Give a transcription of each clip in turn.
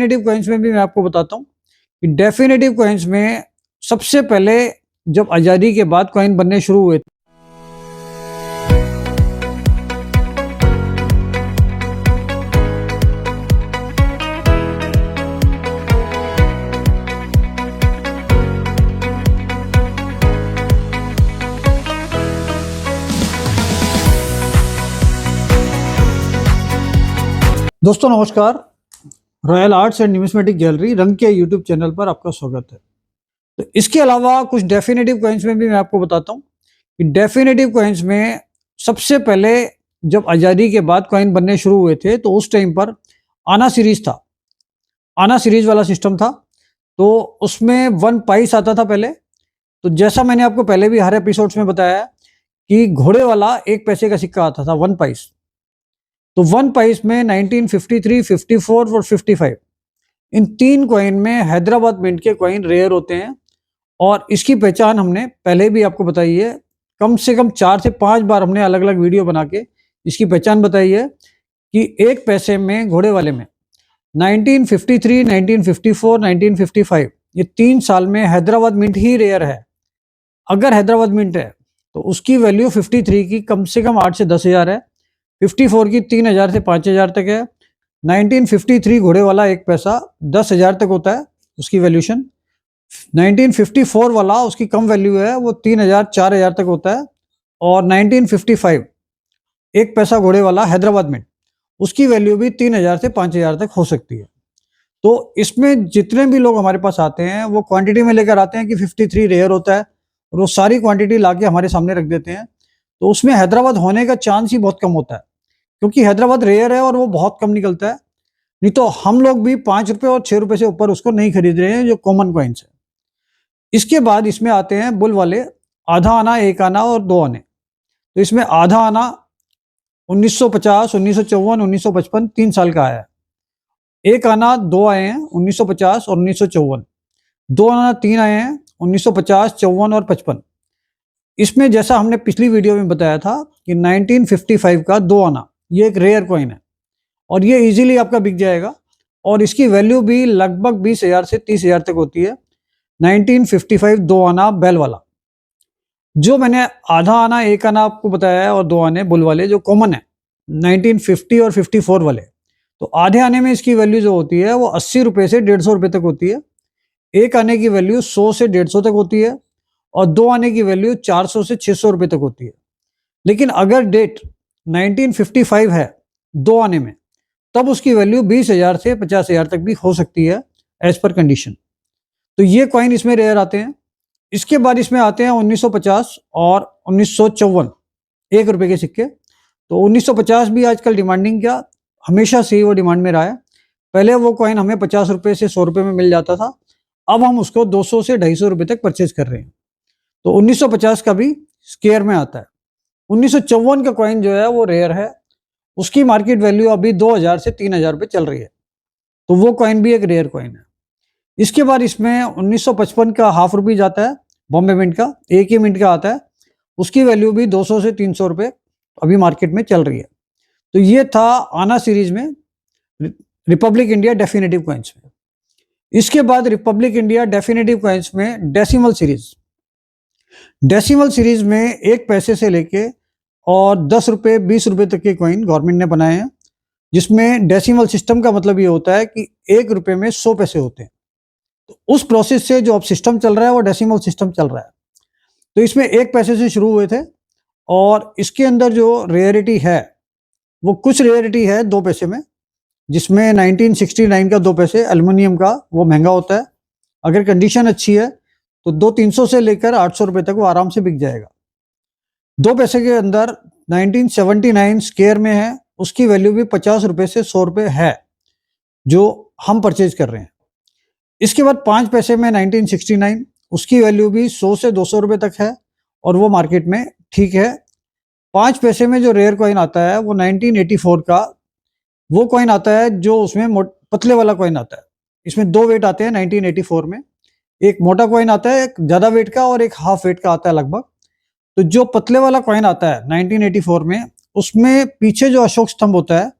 Definitive coins में भी मैं आपको बताता हूँ कि डेफिनेटिव कॉइन्स में सबसे पहले जब आज़ादी के बाद कॉइन बनने शुरू हुए दोस्तों नमस्कार। Royal arts and numismatic gallery रंग के यूट्यूब चैनल पर आपका स्वागत है। तो इसके अलावा कुछ डेफिनेटिव कॉइन्स में भी मैं आपको बताता हूँ कि डेफिनेटिव कॉइन्स में सबसे पहले जब आज़ादी के बाद कॉइन बनने शुरू हुए थे तो उस टाइम पर आना सीरीज था, आना सीरीज वाला सिस्टम था। तो उसमें 1 पाइस आता था पहले। तो जैसा मैंने आपको पहले भी हर एपिसोड्स में बताया कि घोड़े वाला 1 पैसे का सिक्का आता था 1 पाइस। तो 1 पाइस में 1953, 54 और 55 इन 3 कॉइन में हैदराबाद मिंट के कॉइन रेयर होते हैं। और इसकी पहचान हमने पहले भी आपको बताई है, कम से कम 4 से 5 बार हमने अलग अलग वीडियो बना के इसकी पहचान बताई है कि 1 पैसे में घोड़े वाले में 1953, 1954, 1955 ये 3 साल में हैदराबाद मिंट ही रेयर है। अगर हैदराबाद मिंट है तो उसकी वैल्यू 53 की कम से कम 8 से 10,000 है, 54 की 3,000 से 5,000 तक है, 1953 घोड़े वाला 1 पैसा 10,000 तक होता है उसकी वैल्यूशन। 1954 वाला उसकी कम वैल्यू है, वो 3,000 4,000 तक होता है। और 1955 1 पैसा घोड़े वाला हैदराबाद में उसकी वैल्यू भी 3,000 से 5,000 तक हो सकती है। तो इसमें जितने भी लोग हमारे पास आते हैं वो क्वांटिटी में लेकर आते हैं कि 53 रेयर होता है और वो सारी क्वांटिटी लाके हमारे सामने रख देते हैं। तो उसमें हैदराबाद होने का चांस ही बहुत कम होता है, क्योंकि हैदराबाद रेयर है और वो बहुत कम निकलता है। नहीं तो हम लोग भी 5 रुपए और 6 रुपए से ऊपर उसको नहीं खरीद रहे हैं, जो कॉमन कॉइन्स है। इसके बाद इसमें आते हैं बुल वाले, आधा आना, 1 आना और 2 आने। तो इसमें आधा आना 1950, 1954, 1955 3 साल का आया है। 1 आना 2 आए हैं 1950 और 1954। 2 आना 3 आए हैं 1950, 54 और 55। इसमें जैसा हमने पिछली वीडियो में बताया था कि 1955 का 2 आना ये एक रेयर कॉइन है और ये इजीली आपका बिक जाएगा और इसकी वैल्यू भी लगभग 20,000 से 30,000 तक होती है। 1955 2 आना बैल वाला, जो मैंने आधा आना 1 आना आपको बताया है और 2 आने बुल वाले जो कॉमन है 1950 और 54 वाले। तो आधे आने में इसकी वैल्यू जो होती है वो 80 रुपए से 150 रुपए तक होती है। 1 आने की वैल्यू 100 से 150 तक होती है और 2 आने की वैल्यू 400 से 600 रुपए तक होती है। लेकिन अगर डेट 1955 है 2 आने में, तब उसकी वैल्यू 20,000 से 50,000 तक भी हो सकती है एज पर कंडीशन। तो ये कॉइन इसमें रेयर आते हैं। इसके बाद इसमें आते हैं 1950 और 1954 ₹1 के सिक्के। तो 1950 भी आजकल डिमांडिंग क्या, हमेशा से ही वो डिमांड में रहा है। पहले वो कॉइन हमें 50 रुपए से 100 रुपए में मिल जाता था, अब हम उसको 200 से 250 रुपए तक परचेज कर रहे हैं। तो 1950 का भी स्केयर में आता है। 1954 का कॉइन जो है वो रेयर है, उसकी मार्केट वैल्यू अभी 2,000 से 3,000 रुपए चल रही है। तो वो कॉइन भी एक रेयर कॉइन है। इसके बाद इसमें 1955 का हाफ रुपीज आता है, बॉम्बे मिंट का, एक ही मिंट का आता है, उसकी वैल्यू भी 200 से 300 रुपए अभी मार्केट में चल रही है। तो ये था आना सीरीज में रिपब्लिक इंडिया डेफिनेटिव कॉइन्स में। इसके बाद रिपब्लिक इंडिया डेफिनेटिव कॉइन्स में डेसिमल सीरीज। डेसिमल सीरीज में 1 पैसे से लेके और 10 रुपए 20 रुपए तक के कॉइन गवर्नमेंट ने बनाए हैं, जिसमें डेसिमल सिस्टम का मतलब ये होता है कि 1 रुपए में 100 पैसे होते हैं। तो उस प्रोसेस से जो अब सिस्टम चल रहा है वो डेसिमल सिस्टम चल रहा है। तो इसमें 1 पैसे से शुरू हुए थे और इसके अंदर जो रेयरिटी है वो कुछ रेयरिटी है 2 पैसे में, जिसमें 1969 का 2 पैसे एल्युमिनियम का वो महंगा होता है। अगर कंडीशन अच्छी है तो 200-300 से लेकर 800 रुपए तक वो आराम से बिक जाएगा। 2 पैसे के अंदर 1979 स्केयर में है, उसकी वैल्यू भी 50 रुपए से 100 रुपए है जो हम परचेज कर रहे हैं। इसके बाद 5 पैसे में 1969, उसकी वैल्यू भी 100 से 200 रुपए तक है और वो मार्केट में ठीक है। 5 पैसे में जो रेयर कॉइन आता है वो 1984 का वो कॉइन आता है, जो उसमें पतले वाला कॉइन आता है। इसमें 2 वेट आते हैं 1984 में, एक मोटा कॉइन आता है, एक ज्यादा वेट का और एक हाफ वेट का आता है लगभग। तो जो पतले वाला कॉइन आता है 1984 में, उसमें पीछे जो अशोक स्तंभ होता है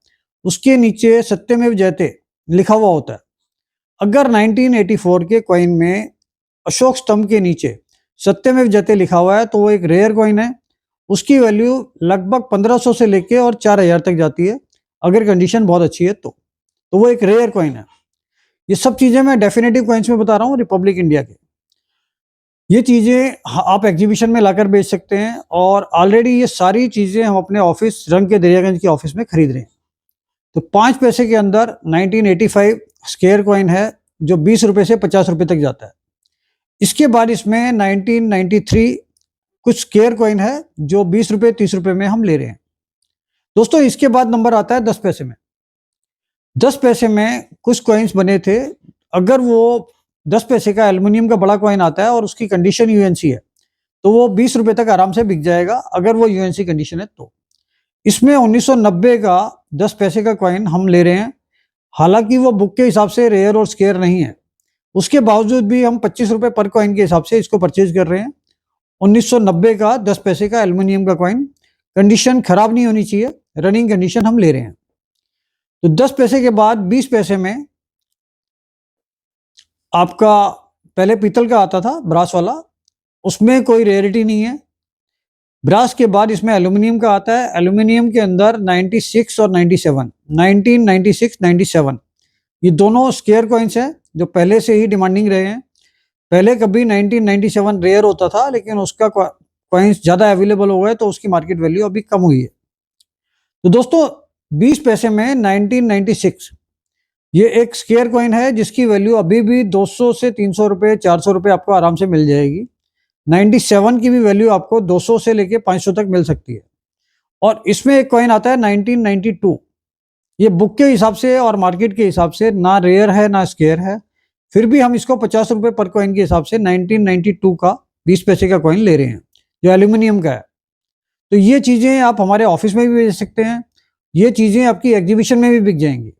उसके नीचे सत्यमेव जयते लिखा हुआ होता है। अगर 1984 के कॉइन में अशोक स्तंभ के नीचे सत्यमेव जयते लिखा हुआ है तो वो एक रेयर कॉइन है। उसकी वैल्यू लगभग 1500 से लेके और 4000 तक जाती है, अगर कंडीशन बहुत अच्छी है तो वो एक रेयर कॉइन है। ये सब चीजें मैं डेफिनेटिव कॉइन्स में बता रहा हूँ रिपब्लिक इंडिया के। ये चीजें आप एग्जीबिशन में लाकर बेच सकते हैं, और ऑलरेडी ये सारी चीजें हम अपने ऑफिस रंग के दरियागंज के ऑफिस में खरीद रहे हैं। तो 5 पैसे के अंदर 1985 स्क्वायर कॉइन है जो 20 रुपए से 50 रुपए तक जाता है। इसके बाद इसमें 1993 कुछ स्क्वायर कॉइन है जो 20 रुपए 30 रुपए में हम ले रहे हैं। दोस्तों इसके बाद नंबर आता है 10 पैसे में। 10 पैसे में कुछ कॉइन्स बने थे, अगर वो 10 पैसे का एल्युमिनियम का बड़ा कॉइन आता है और उसकी कंडीशन यूएनसी है तो वो 20 रुपए तक आराम से बिक जाएगा, अगर वो यूएनसी कंडीशन है तो। इसमें 1990 का 10 पैसे का कॉइन हम ले रहे हैं, हालांकि वो बुक के हिसाब से रेयर और स्केयर नहीं है, उसके बावजूद भी हम 25 रुपए पर कॉइन के हिसाब से इसको परचेज कर रहे हैं। 1990 का 10 पैसे का एल्युमिनियम का कॉइन, कंडीशन खराब नहीं होनी चाहिए, रनिंग कंडीशन हम ले रहे हैं। तो 10 पैसे के बाद 20 पैसे में आपका पहले पीतल का आता था ब्रास वाला, उसमें कोई रेयरिटी नहीं है। ब्रास के बाद इसमें एल्युमिनियम का आता है, एल्युमिनियम के अंदर 96 और 97, 1996 97 ये दोनों स्क्वायर कॉइन्स हैं जो पहले से ही डिमांडिंग रहे हैं। पहले कभी 1997 रेयर होता था, लेकिन उसका कॉइन्स ज़्यादा अवेलेबल हो गए तो उसकी मार्केट वैल्यू अभी कम हुई है। तो दोस्तों 20 पैसे में 1996 ये एक स्क्वायर कॉइन है जिसकी वैल्यू अभी भी 200 से 300 रुपये 400 रुपये आपको आराम से मिल जाएगी। 97 की भी वैल्यू आपको 200 से लेके 500 तक मिल सकती है। और इसमें एक कॉइन आता है 1992, ये बुक के हिसाब से और मार्केट के हिसाब से ना रेयर है ना स्क्वायर है, फिर भी हम इसको 50 रुपये पर कॉइन के हिसाब से 1992 का 20 पैसे का कॉइन ले रहे हैं जो एल्यूमिनियम का है। तो ये चीज़ें आप हमारे ऑफिस में भी बेच सकते हैं, ये चीज़ें आपकी एग्जीबिशन में भी बिक जाएंगी।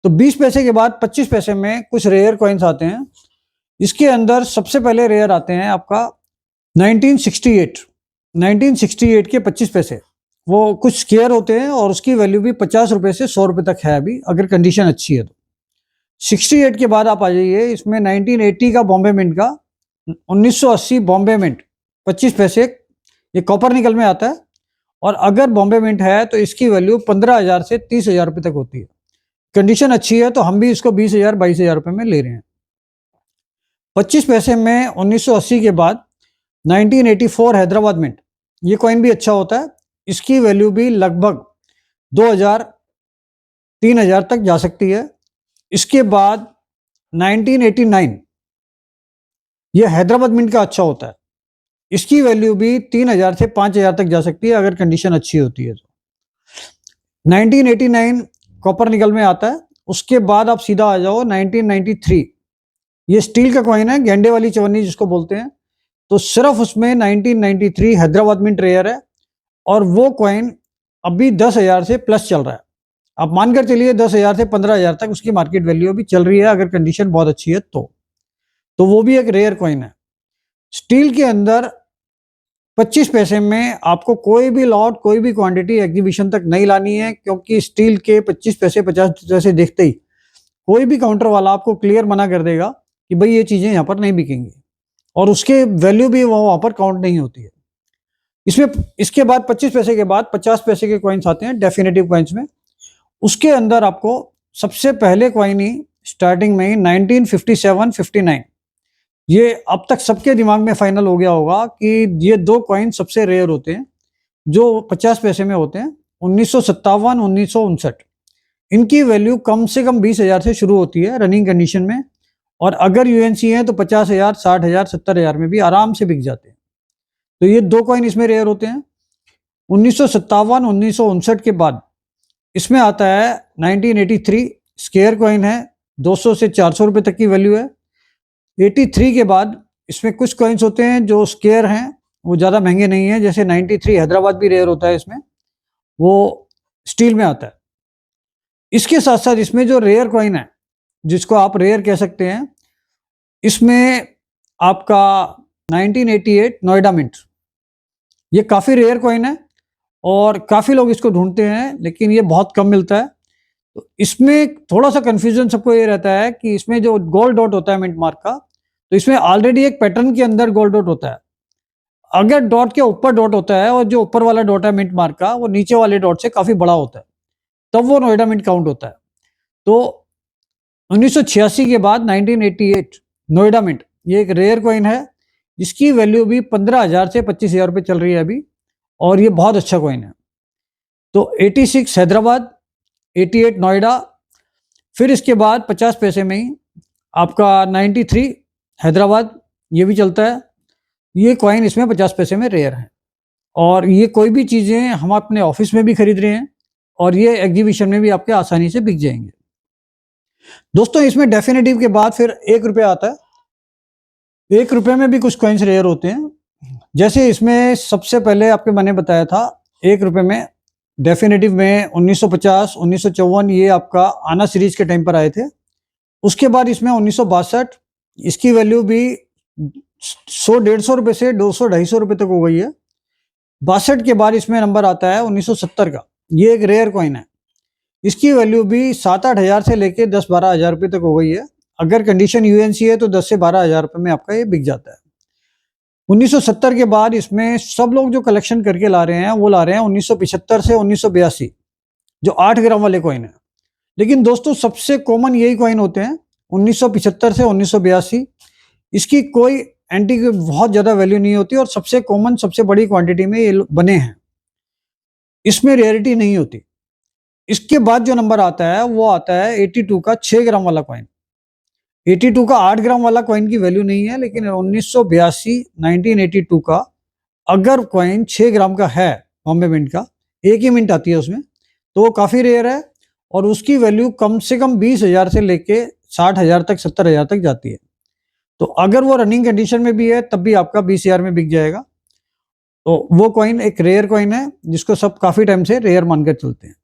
तो 20 पैसे के बाद 25 पैसे में कुछ रेयर कॉइन्स आते हैं। इसके अंदर सबसे पहले रेयर आते हैं आपका 1968, 1968 के 25 पैसे, वो कुछ स्क्वायर होते हैं और उसकी वैल्यू भी 50 रुपये से 100 रुपये तक है अभी, अगर कंडीशन अच्छी है तो। 68 के बाद आप आ जाइए, इसमें 1980 का बॉम्बे मिंट का 1980 बॉम्बे मिंट 25 पैसे, ये कॉपर निकल में आता है, और अगर बॉम्बे मिंट है तो इसकी वैल्यू 15,000 से 30,000 रुपये तक होती है। कंडीशन अच्छी है तो हम भी इसको 20,000 22,000 रुपये में ले रहे हैं। 25 पैसे में 1980 के बाद 1984 हैदराबाद मिंट, ये कॉइन भी अच्छा होता है, इसकी वैल्यू भी लगभग 2,000 3,000 तक जा सकती है। इसके बाद 1989 ये हैदराबाद मिंट का अच्छा होता है, इसकी वैल्यू भी 3,000 से 5,000 तक जा सकती है अगर कंडीशन अच्छी होती है तो। 1989 कॉपर निकल में आता है। उसके बाद आप सीधा आ जाओ 1993, ये स्टील का कॉइन है, गेंडे वाली चवन्नी जिसको बोलते हैं, तो सिर्फ उसमें 1993 हैदराबाद मिंट रेयर है, और वो कॉइन अभी 10,000 से प्लस चल रहा है। आप मानकर चलिए 10,000 से 15,000 तक उसकी मार्केट वैल्यू अभी चल रही है, अगर कंडीशन बहुत अच्छी है तो वो भी एक रेयर कॉइन है। स्टील के अंदर 25 पैसे में आपको कोई भी लॉट कोई भी क्वांटिटी एग्जीबिशन तक नहीं लानी है, क्योंकि स्टील के 25 पैसे 50 पैसे देखते ही कोई भी काउंटर वाला आपको क्लियर मना कर देगा कि भाई ये चीज़ें यहाँ पर नहीं बिकेंगी, और उसके वैल्यू भी वो वहाँ पर काउंट नहीं होती है। इसमें इसके बाद 25 पैसे के बाद 50 पैसे के कॉइन्स आते हैं डेफिनेटिव कॉइन्स में। उसके अंदर आपको सबसे पहले कॉइन ही स्टार्टिंग में ही 1957-59, ये अब तक सबके दिमाग में फाइनल हो गया होगा कि ये दो कॉइन सबसे रेयर होते हैं जो 50 पैसे में होते हैं। 1957 1959 इनकी वैल्यू कम से कम 20,000 से शुरू होती है रनिंग कंडीशन में, और अगर यूएनसी है तो 50,000 60,000 70,000 में भी आराम से बिक जाते हैं। तो ये दो कॉइन इसमें रेयर होते हैं। 1957 1959 के बाद इसमें आता है 1983 स्क्वायर कॉइन है, 200 से 400 रुपये तक की वैल्यू है। 83 के बाद इसमें कुछ कॉइन्स होते हैं जो स्क्वायर हैं, वो ज़्यादा महंगे नहीं हैं, जैसे 93 हैदराबाद भी रेयर होता है, इसमें वो स्टील में आता है। इसके साथ साथ इसमें जो रेयर कॉइन है, जिसको आप रेयर कह सकते हैं, इसमें आपका 1988 नोएडा मिंट, ये काफ़ी रेयर कॉइन है और काफ़ी लोग इसको ढूंढते हैं, लेकिन ये बहुत कम मिलता है। तो इसमें थोड़ा सा कंफ्यूजन सबको ये रहता है कि इसमें जो गोल्ड डॉट होता है मिंट मार्क का, तो इसमें ऑलरेडी एक पैटर्न के अंदर गोल्ड डॉट होता है। अगर डॉट के ऊपर डॉट होता है और जो ऊपर वाला डॉट है मिंट मार्क का वो नीचे वाले डॉट से काफी बड़ा होता है, तब वो नोएडा मिंट काउंट होता है। तो 1986 के बाद 1988 नोएडा मिंट ये एक रेयर कॉइन है, जिसकी वैल्यू भी 15,000 से 25,000 रुपये चल रही है अभी, और ये बहुत अच्छा कॉइन है। तो 86 हैदराबाद, 88 नोएडा, फिर इसके बाद 50 पैसे में ही आपका 93 हैदराबाद, ये भी चलता है। ये कॉइन इसमें 50 पैसे में रेयर है, और ये कोई भी चीज़ें हम अपने ऑफिस में भी खरीद रहे हैं और ये एग्जीबिशन में भी आपके आसानी से बिक जाएंगे। दोस्तों इसमें डेफिनेटिव के बाद फिर 1 रुपया आता है। 1 रुपये में भी कुछ कॉइन्स रेयर होते हैं। जैसे इसमें सबसे पहले आपके मैंने बताया था 1 रुपये में डेफिनेटिव में 1950, 1954 ये आपका आना सीरीज के टाइम पर आए थे। उसके बाद इसमें 1962, इसकी वैल्यू भी 100-150 रुपये से 200-250 रुपये तक हो गई है। 62 के बाद इसमें नंबर आता है 1970 का, ये एक रेयर कॉइन है। इसकी वैल्यू भी 7-8 हज़ार से लेके 10-12 हज़ार रुपये तक हो गई है। अगर कंडीशन यूएनसी है तो 10 से 12 हज़ार रुपये में आपका ये बिक जाता है। 1970 के बाद इसमें सब लोग जो कलेक्शन करके ला रहे हैं वो ला रहे हैं 1975 से 1982, जो 8 ग्राम वाले कॉइन है। लेकिन दोस्तों सबसे कॉमन यही कॉइन होते हैं 1975 से 1982। इसकी कोई एंटी की बहुत ज़्यादा वैल्यू नहीं होती और सबसे कॉमन सबसे बड़ी क्वांटिटी में ये बने हैं, इसमें रेयरिटी नहीं होती। इसके बाद जो नंबर आता है वो आता है 82 का 6 ग्राम वाला कॉइन। 82 का 8 ग्राम वाला कॉइन की वैल्यू नहीं है, लेकिन 1982 का अगर कॉइन 6 ग्राम का है बॉम्बे मिंट का, एक ही मिंट आती है उसमें, तो वो काफ़ी रेयर है और उसकी वैल्यू कम से कम 20,000 से लेके 60,000 तक 70,000 तक जाती है। तो अगर वो रनिंग कंडीशन में भी है तब भी आपका 20,000 में बिक जाएगा। तो वो कॉइन एक रेयर कॉइन है जिसको सब काफ़ी टाइम से रेयर मानकर चलते हैं।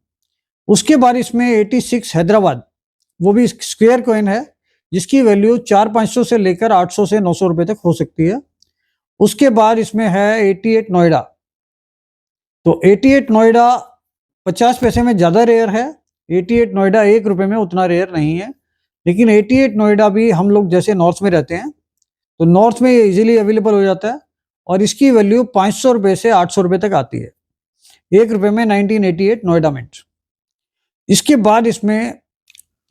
उसके बाद इसमें 86 हैदराबाद, वो भी स्क्वायर कॉइन है जिसकी वैल्यू 400-500 से लेकर 800 से 900 रुपये तक हो सकती है। उसके बाद इसमें है 88 नोएडा। तो 88 नोएडा 50 पैसे में ज़्यादा रेयर है। 88 नोएडा 1 रुपये में उतना रेयर नहीं है, लेकिन 88 नोएडा भी हम लोग जैसे नॉर्थ में रहते हैं तो नॉर्थ में ये इजीली अवेलेबल हो जाता है और इसकी वैल्यू 500 रुपये से 800 रुपये तक आती है 1 रुपये में। 1988 नोएडा मिंट। इसके बाद इसमें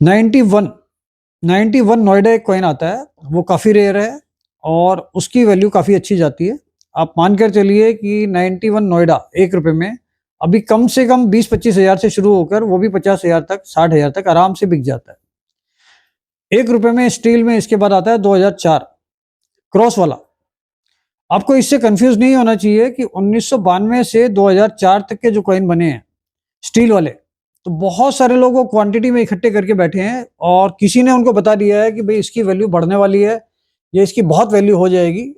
91 नोएडा एक कॉइन आता है, वो काफ़ी रेयर है और उसकी वैल्यू काफ़ी अच्छी जाती है। आप मानकर चलिए कि 91 नोएडा 1 रुपये में अभी कम से कम 20-25 हज़ार से शुरू होकर वो भी 50,000 तक 60,000 तक आराम से बिक जाता है 1 रुपये में। स्टील में इसके बाद आता है 2004 क्रॉस वाला। आपको इससे कंफ्यूज नहीं होना चाहिए कि 1992 से 2004 तक के जो कॉइन बने हैं स्टील वाले, तो बहुत सारे लोग वो क्वांटिटी में इकट्ठे करके बैठे हैं और किसी ने उनको बता दिया है कि भाई इसकी वैल्यू बढ़ने वाली है या इसकी बहुत वैल्यू हो जाएगी,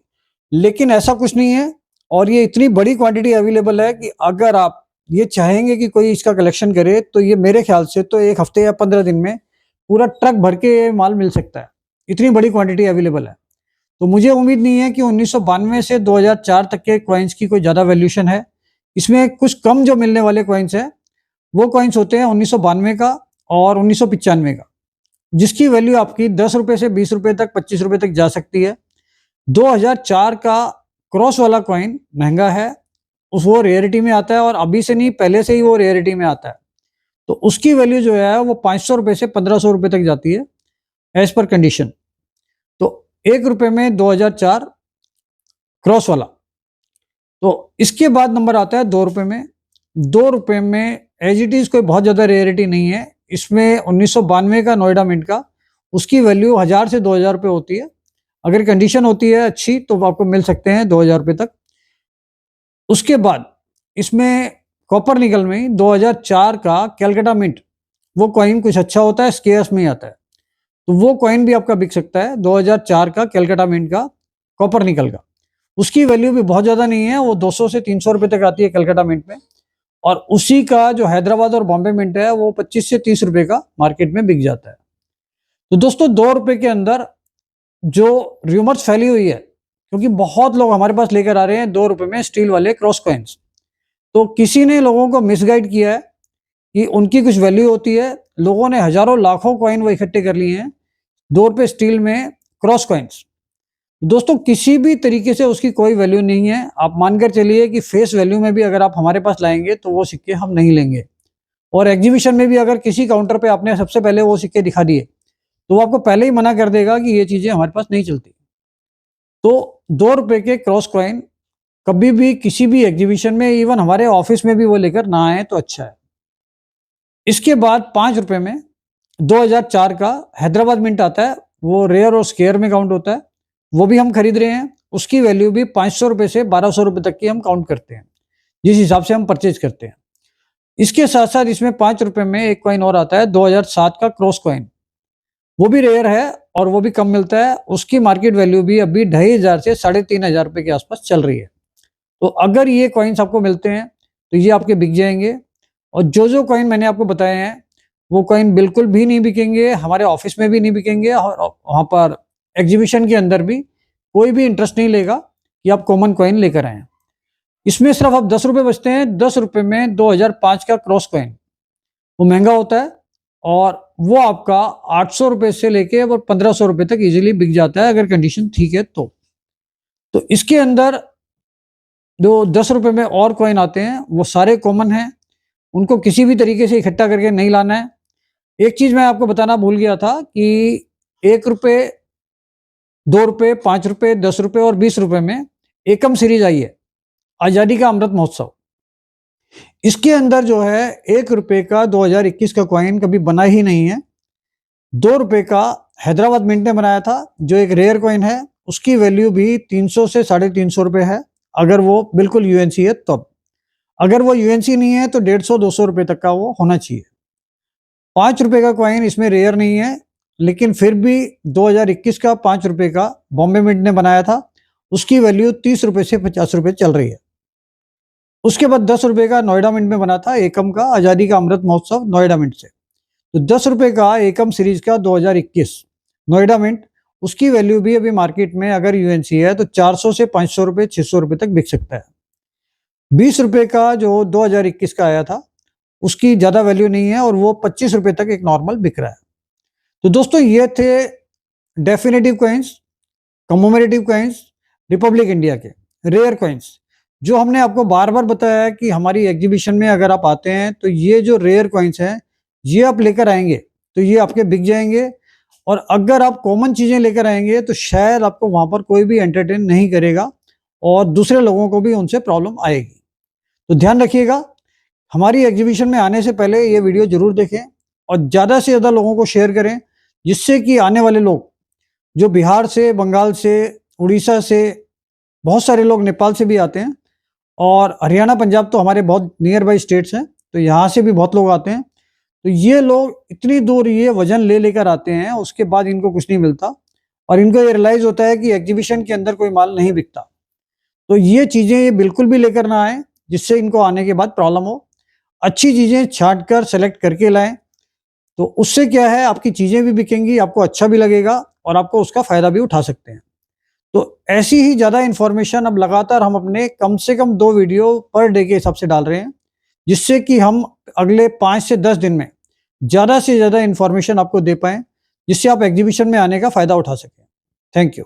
लेकिन ऐसा कुछ नहीं है। और ये इतनी बड़ी क्वांटिटी अवेलेबल है कि अगर आप ये चाहेंगे कि कोई इसका कलेक्शन करे तो ये मेरे ख्याल से तो 1 हफ्ते या 15 दिन में पूरा ट्रक भर के माल मिल सकता है, इतनी बड़ी क्वांटिटी अवेलेबल है। तो मुझे उम्मीद नहीं है कि 1992 से 2004 तक के कॉइन्स की कोई ज़्यादा वैल्यूशन है। इसमें कुछ कम जो मिलने वाले कॉइन्स हैं वो कॉइन्स होते हैं 1992 का और 1995 का, जिसकी वैल्यू आपकी 10 रुपये से 20 रुपये तक 25 रुपये तक जा सकती है। 2004 का क्रॉस वाला कॉइन महंगा है, वो रेयरिटी में आता है और अभी से नहीं पहले से ही वो रेयरिटी में आता है, तो उसकी वैल्यू जो है वो 500 रुपये से 1500 रुपये तक जाती है एज पर कंडीशन। तो 1 रुपये में 2004 क्रॉस वाला। तो इसके बाद नंबर आता है 2 रुपये में। 2 रुपये में एज इट इज़ कोई बहुत ज़्यादा रेयरिटी नहीं है। इसमें 1992 का नोएडा मिंट का, उसकी वैल्यू 1000 से 2000 रुपये होती है। अगर कंडीशन होती है अच्छी तो आपको मिल सकते हैं 2000 रुपये तक। उसके बाद इसमें कॉपर निकल में 2004 का कैलकाटा मिंट, वो कॉइन कुछ अच्छा होता है, स्केयर्स में ही आता है, तो वो कॉइन भी आपका बिक सकता है 2004 का कैलकाटा मिंट का कॉपर निकल का। उसकी वैल्यू भी बहुत ज़्यादा नहीं है, वो 200 से 300 रुपये तक आती है कैलकाटा मिंट में। और उसी का जो हैदराबाद और बॉम्बे मिंट है वो 25 से 30 रुपये का मार्केट में बिक जाता है। तो दोस्तों 2 रुपये के अंदर जो र्यूमर्स फैली हुई है, क्योंकि बहुत लोग हमारे पास लेकर आ रहे हैं 2 रुपये में स्टील वाले क्रॉस कॉइन्स, तो किसी ने लोगों को मिसगाइड किया है कि उनकी कुछ वैल्यू होती है लोगों ने हजारों लाखों कॉइन वो इकट्ठे कर लिए हैं 2 रुपए स्टील में क्रॉस कॉइन्स। दोस्तों किसी भी तरीके से उसकी कोई वैल्यू नहीं है। आप मानकर चलिए कि फेस वैल्यू में भी अगर आप हमारे पास लाएंगे तो वो सिक्के हम नहीं लेंगे, और एग्जीबिशन में भी अगर किसी काउंटर पे आपने सबसे पहले वो सिक्के दिखा दिए तो वो आपको पहले ही मना कर देगा कि ये चीजें हमारे पास नहीं चलती। तो 2 रुपए के क्रॉस कॉइन कभी भी किसी भी एग्जीबिशन में, इवन हमारे ऑफिस में भी वो लेकर ना आए तो अच्छा है। इसके बाद 5 रुपए में 2004 का हैदराबाद मिंट आता है, वो रेयर और स्केयर में काउंट होता है, वो भी हम खरीद रहे हैं। उसकी वैल्यू भी 500 रुपए से 1200 रुपए तक की हम काउंट करते हैं, जिस हिसाब से हम परचेज करते हैं। इसके साथ साथ इसमें 5 रुपए में एक कॉइन और आता है 2007 का क्रॉस कॉइन, वो भी रेयर है और वो भी कम मिलता है। उसकी मार्केट वैल्यू भी अभी 2500 से 3500 रुपए के आसपास चल रही है। तो अगर ये कॉइन्स आपको मिलते हैं तो ये आपके बिक जाएंगे। और जो कॉइन मैंने आपको बताए हैं वो कॉइन बिल्कुल भी नहीं बिकेंगे, हमारे ऑफिस में भी नहीं बिकेंगे, और वहाँ पर एग्जीबिशन के अंदर भी कोई भी इंटरेस्ट नहीं लेगा कि आप कॉमन कॉइन लेकर आए। इसमें सिर्फ अब 10 रुपए बचते हैं। 10 रुपए में 2005 का क्रॉस कॉइन, वो महंगा होता है और वो आपका 800 रुपए से लेके और 1500 रुपए तक इजीली बिक जाता है अगर कंडीशन ठीक है तो इसके अंदर जो 10 रुपए में और कॉइन आते हैं वो सारे कॉमन हैं, उनको किसी भी तरीके से इकट्ठा करके नहीं लाना है। एक चीज मैं आपको बताना भूल गया था कि 1 रुपए, 2 रुपए, 5 रुपए, 10 रुपए और 20 रुपए में एकम सीरीज आई है, आजादी का अमृत महोत्सव। इसके अंदर जो है 1 रुपए का 2021 का कॉइन कभी बना ही नहीं है। 2 रुपए का हैदराबाद मिंट ने बनाया था, जो एक रेयर कॉइन है, उसकी वैल्यू भी 300 से 350 रुपए है अगर वो बिल्कुल यूएनसी है तब। अगर वो यूएनसी नहीं है तो 150-200 रुपए तक का वो होना चाहिए। 5 रुपए का कॉइन इसमें रेयर नहीं है, लेकिन फिर भी 2021 का 5 रुपए का बॉम्बे मिंट ने बनाया था, उसकी वैल्यू 30 रुपए से 50 रुपए चल रही है। उसके बाद 10 रुपए का नोएडा मिंट में बना था एकम का आजादी का अमृत महोत्सव नोएडा मिंट से। तो 10 रुपए का एकम सीरीज का 2021 नोएडा मिंट, उसकी वैल्यू भी अभी मार्केट में अगर यूएनसी है तो 400 से 500 रुपए 600 रुपए तक बिक सकता है। 20 रुपए का जो 2021 का आया था उसकी ज्यादा वैल्यू नहीं है और वो 25 रुपए तक एक नॉर्मल बिक रहा है। तो दोस्तों ये थे definitive coins, commemorative coins, republic India के रेयर कॉइन्स, जो हमने आपको बार बार बताया है कि हमारी एग्जीबिशन में अगर आप आते हैं तो ये जो रेयर कॉइन्स हैं ये आप लेकर आएंगे तो ये आपके बिक जाएंगे। और अगर आप कॉमन चीजें लेकर आएंगे तो शायद आपको वहां पर कोई भी एंटरटेन नहीं करेगा और दूसरे लोगों को भी उनसे प्रॉब्लम आएगी। तो ध्यान रखिएगा, हमारी एग्जीबिशन में आने से पहले ये वीडियो जरूर देखें और ज़्यादा से ज़्यादा लोगों को शेयर करें, जिससे कि आने वाले लोग जो बिहार से, बंगाल से, उड़ीसा से, बहुत सारे लोग नेपाल से भी आते हैं, और हरियाणा पंजाब तो हमारे बहुत नियर बाई स्टेट्स हैं, तो यहाँ से भी बहुत लोग आते हैं। तो ये लोग इतनी दूर ये वजन ले लेकर आते हैं, उसके बाद इनको कुछ नहीं मिलता और इनको ये रियलाइज होता है कि एग्जीबिशन के अंदर कोई माल नहीं बिकता। तो ये चीज़ें ये बिल्कुल भी लेकर ना आए जिससे इनको आने के बाद प्रॉब्लम हो। अच्छी चीज़ें छांट कर सेलेक्ट करके लाएं, तो उससे क्या है आपकी चीज़ें भी बिकेंगी, आपको अच्छा भी लगेगा और आपको उसका फ़ायदा भी उठा सकते हैं। तो ऐसी ही ज़्यादा इन्फॉर्मेशन अब लगातार हम अपने कम से कम 2 वीडियो पर डे के हिसाब से डाल रहे हैं, जिससे कि हम अगले 5 से 10 दिन में ज़्यादा से ज़्यादा इन्फॉर्मेशन आपको दे पाएँ, जिससे आप एग्जीबिशन में आने का फ़ायदा उठा सकें। Thank you.